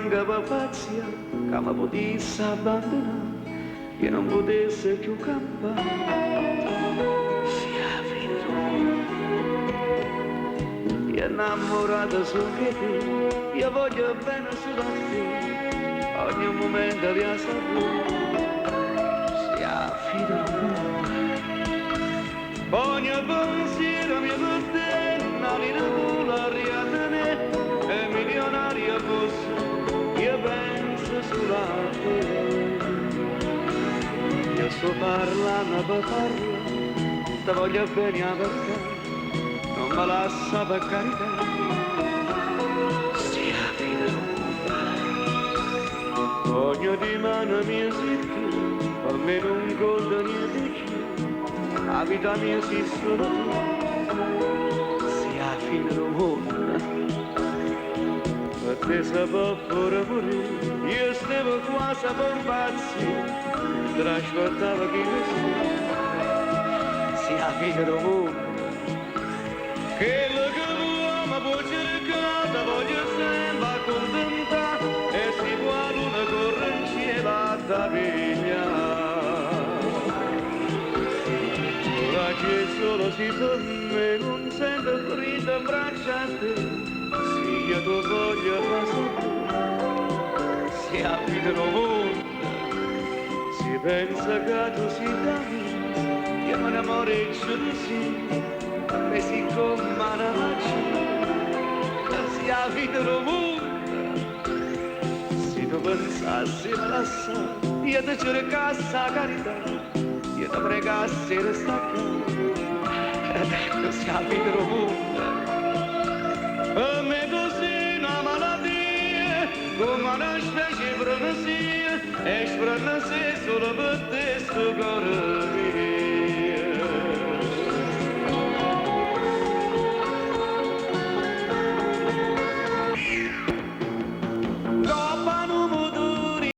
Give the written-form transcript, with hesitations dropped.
mancava pazzia che mi potesse abbandonare e non potesse più campare. Sia finito, io innamorato su che te, io voglio bene solo a te, ogni momento di sapore. Sia finito, ogni pensiero mi per te, una vita volaria da me, e milionaria fosse, io penso solo a te. Io sto parlando per parlare, ti voglio bene a perché, non me lascia per carità. Stia finita, ogni di mano mia sicchi, per me non conta niente più, la vita mia si solo tu, sia fine del mondo. Per te sapevo pure morire, io stavo quasi per impazzire, trasportava chi ne sia fine del mondo. Quello che l'uomo può cercare, voglio sempre accontentare, e si vuole una corre in cielo da pigliare. Ora che solo si ferma, non sento freddo in braccia a te, io tu voglio passare, si abita il mondo, si pensa che tu sei da me, io me ne moreggio così, e siccome me ne faccio, si abita il mondo, se tu pensassi a lasciare, io ti cercassi la carità, io ti pregassi di stare, ecco si abita il mondo. A me così una malattia, come una specie di frenesia, e frenesia solo per te sto cuore.